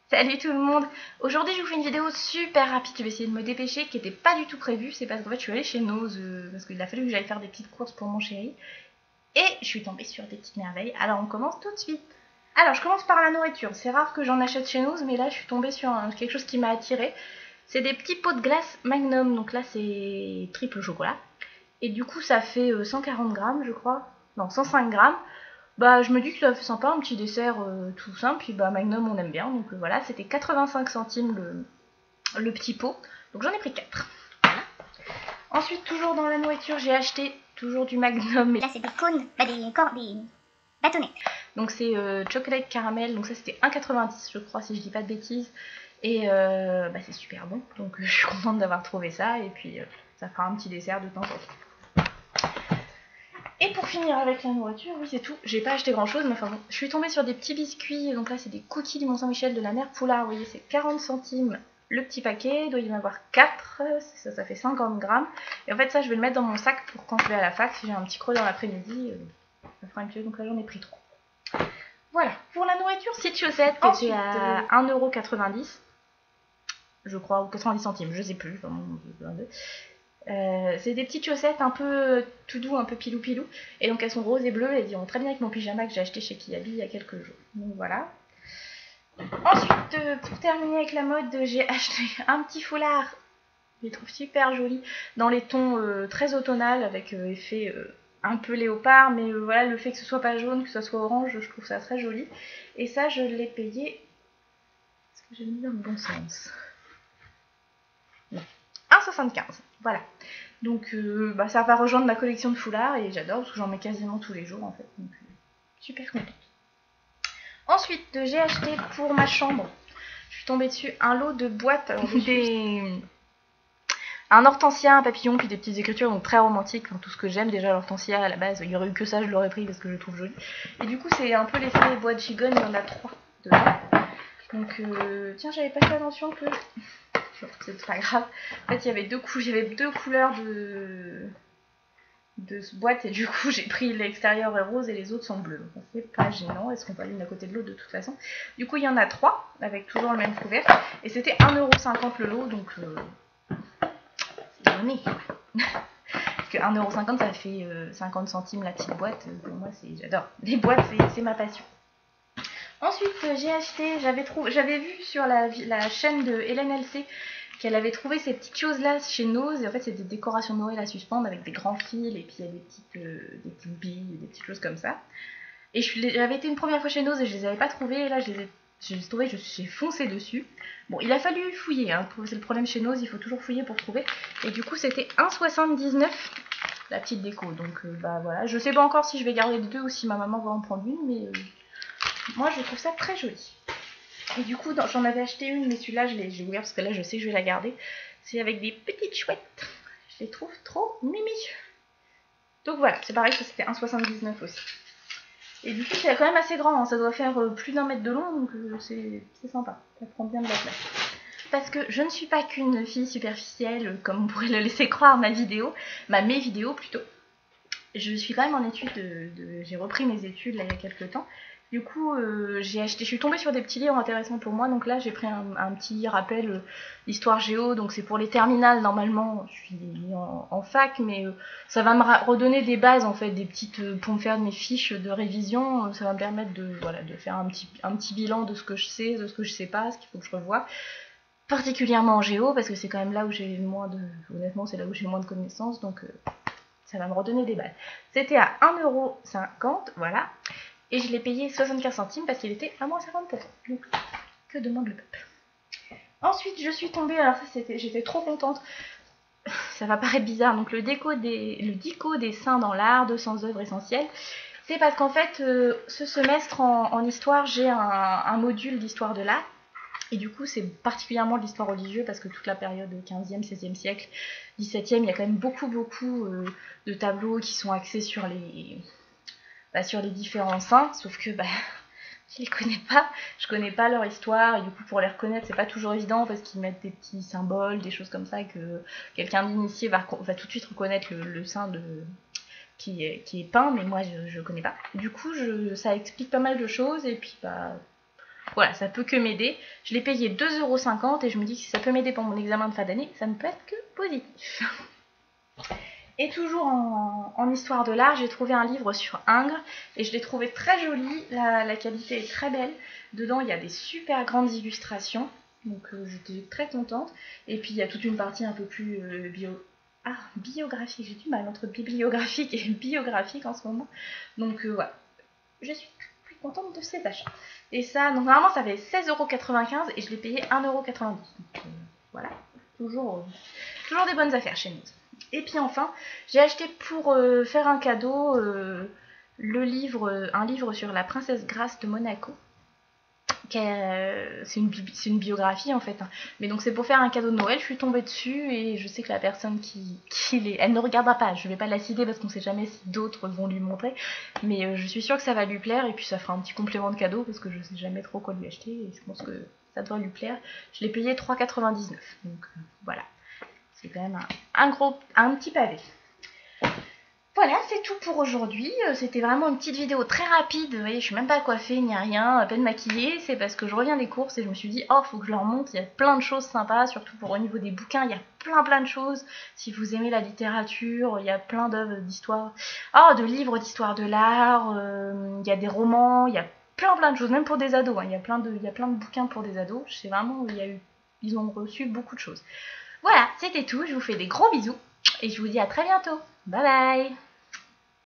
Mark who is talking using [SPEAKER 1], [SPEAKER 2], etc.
[SPEAKER 1] Salut tout le monde. Aujourd'hui je vous fais une vidéo super rapide, je vais essayer de me dépêcher, qui n'était pas du tout prévue, c'est parce qu'en fait je suis allée chez Nose, parce qu'il a fallu que j'aille faire des petites courses pour mon chéri, et je suis tombée sur des petites merveilles, alors on commence tout de suite. Alors je commence par la nourriture, c'est rare que j'en achète chez Nose, mais là je suis tombée sur quelque chose qui m'a attirée, c'est des petits pots de glace Magnum, donc là c'est triple chocolat, et du coup ça fait 140 grammes je crois, non 105 grammes. Bah, je me dis que ça fait sympa, un petit dessert tout simple, puis bah Magnum on aime bien, donc voilà, c'était 85 centimes le petit pot, donc j'en ai pris 4. Voilà. Ensuite, toujours dans la nourriture, j'ai acheté toujours du Magnum, mais
[SPEAKER 2] là c'est des cônes, des bâtonnets.
[SPEAKER 1] donc c'est chocolate caramel, donc ça c'était 1,90 je crois, si je dis pas de bêtises, et bah, c'est super bon, donc je suis contente d'avoir trouvé ça, et puis ça fera un petit dessert de temps en temps. Et pour finir avec la nourriture, oui c'est tout, j'ai pas acheté grand chose, mais enfin bon, je suis tombée sur des petits biscuits, donc là c'est des cookies du Mont-Saint-Michel de la mère Poulard, vous voyez c'est 40 centimes le petit paquet, il doit y en avoir 4, ça fait 50 grammes, et en fait ça je vais le mettre dans mon sac pour quand je vais à la fac, si j'ai un petit creux dans l'après-midi, ça fera un petit peu, donc là j'en ai pris 3. Voilà, pour la nourriture, petite chaussette qui était à 1,90€, je crois, ou 90 centimes, je sais plus, enfin, c'est des petites chaussettes un peu tout doux, un peu pilou pilou, et donc elles sont roses et bleues, elles iront très bien avec mon pyjama que j'ai acheté chez Kiabi il y a quelques jours. Donc voilà. Ensuite, pour terminer avec la mode, j'ai acheté un petit foulard, je les trouve super joli, dans les tons très automnal, avec effet un peu léopard, mais voilà, le fait que ce soit pas jaune, que ce soit orange, je trouve ça très joli. Et ça, je l'ai payé, est-ce que j'ai mis dans le bon sens? 1,75, voilà. Donc bah, ça va rejoindre ma collection de foulards et j'adore parce que j'en mets quasiment tous les jours en fait. Donc super contente. Ensuite, j'ai acheté pour ma chambre, je suis tombée dessus, un lot de boîtes, alors, un hortensia, un papillon, puis des petites écritures, donc très romantiques, enfin, tout ce que j'aime. Déjà l'hortensia à la base, il y aurait eu que ça, je l'aurais pris parce que je le trouve joli. Et du coup c'est un peu l'effet boîte gigogne, il y en a 3 dedans. Donc tiens, j'avais pas fait attention que... c'est pas grave. En fait, il y avait deux couleurs de ce boîte et du coup j'ai pris l'extérieur est rose et les autres sont bleus. Donc c'est pas gênant, elles seront pas l'une à côté de l'autre de toute façon. Du coup il y en a 3 avec toujours le même couvert et c'était 1,50€ le lot, donc c'est donné. Parce que 1,50€ ça fait 50 centimes la petite boîte, pour moi j'adore. Les boîtes c'est ma passion. Ensuite j'ai acheté, j'avais vu sur la chaîne de Hélène LC qu'elle avait trouvé ces petites choses là chez Nose, et en fait c'est des décorations de Noël à suspendre avec des grands fils, et puis il y a des petites billes, des petites choses comme ça. Et j'avais été une première fois chez Nose et je les avais pas trouvées, et là je les ai trouvées, j'ai foncé dessus. Bon, il a fallu fouiller, hein, c'est le problème chez Nose, il faut toujours fouiller pour trouver. Et du coup c'était 1,79€ la petite déco, donc bah voilà. Je sais pas encore si je vais garder les deux ou si ma maman va en prendre une, mais moi je trouve ça très joli. Et du coup, j'en avais acheté une, mais celui-là, j'ai ouvert parce que là, je sais que je vais la garder. C'est avec des petites chouettes. Je les trouve trop mimi. Donc voilà, c'est pareil, ça c'était 1,79€ aussi. Et du coup, c'est quand même assez grand, hein. Ça doit faire plus d'1 mètre de long, donc c'est sympa. Ça prend bien de la place. Parce que je ne suis pas qu'une fille superficielle, comme on pourrait le laisser croire mes vidéos plutôt. Je suis quand même en études, j'ai repris mes études là il y a quelques temps. Du coup, je suis tombée sur des petits livres intéressants pour moi, donc là j'ai pris un petit rappel d'histoire géo, donc c'est pour les terminales normalement, je suis en fac, mais ça va me redonner des bases en fait, des petites, pour me faire mes fiches de révision, ça va me permettre de faire un petit bilan de ce que je sais, de ce que je sais pas, ce qu'il faut que je revoie, particulièrement en géo, parce que c'est quand même là où j'ai honnêtement c'est là où j'ai le moins de connaissances, donc ça va me redonner des balles. C'était à 1,50€, voilà. Et je l'ai payé 75 centimes parce qu'il était à moins 50%. Donc, que demande le peuple? Ensuite, je suis tombée, alors ça j'étais trop contente. Ça va paraître bizarre, donc le dico des saints dans l'art, 200 œuvres essentielles. C'est parce qu'en fait, ce semestre en histoire, j'ai un module d'histoire de l'art. Et du coup, c'est particulièrement de l'histoire religieuse parce que toute la période 15e, 16e siècle, 17e, il y a quand même beaucoup de tableaux qui sont axés sur les différents saints, sauf que je les connais pas, je connais pas leur histoire, et du coup pour les reconnaître c'est pas toujours évident parce qu'ils mettent des petits symboles, des choses comme ça, et que quelqu'un d'initié va tout de suite reconnaître le saint qui est peint, mais moi je connais pas. Du coup ça explique pas mal de choses, et puis Voilà, ça peut que m'aider. Je l'ai payé 2,50 € et je me dis que si ça peut m'aider pour mon examen de fin d'année, ça ne peut être que positif. Et toujours en histoire de l'art, j'ai trouvé un livre sur Ingres et je l'ai trouvé très joli, la qualité est très belle. Dedans, il y a des super grandes illustrations, donc j'étais très contente. Et puis, il y a toute une partie un peu plus biographique, j'ai du mal entre bibliographique et biographique en ce moment. Donc voilà, je suis très contente de ces achats. Et ça, donc normalement, ça fait 16,95 € et je l'ai payé 1,90 €. Donc voilà, toujours des bonnes affaires chez nous. Et puis enfin, j'ai acheté pour faire un cadeau un livre sur la princesse Grace de Monaco. C'est une biographie en fait. Hein. Mais donc c'est pour faire un cadeau de Noël, je suis tombée dessus et je sais que la personne elle ne regardera pas. Je vais pas la citer parce qu'on sait jamais si d'autres vont lui montrer. Mais je suis sûre que ça va lui plaire et puis ça fera un petit complément de cadeau parce que je sais jamais trop quoi lui acheter et je pense que ça doit lui plaire. Je l'ai payé 3,99 €. Donc voilà. C'est quand même un petit pavé. Voilà, c'est tout pour aujourd'hui. C'était vraiment une petite vidéo très rapide. Vous voyez, je suis même pas coiffée ni rien, à peine maquillée. C'est parce que je reviens des courses et je me suis dit, oh, faut que je leur montre. Il y a plein de choses sympas, surtout pour au niveau des bouquins. Il y a plein de choses. Si vous aimez la littérature, il y a plein d'œuvres d'histoire. Oh, de livres d'histoire de l'art. Il y a des romans. Il y a plein de choses, même pour des ados. Hein. Il y a plein de bouquins pour des ados. Je sais vraiment, ils ont reçu beaucoup de choses. Voilà, c'était tout. Je vous fais des gros bisous et je vous dis à très bientôt. Bye bye!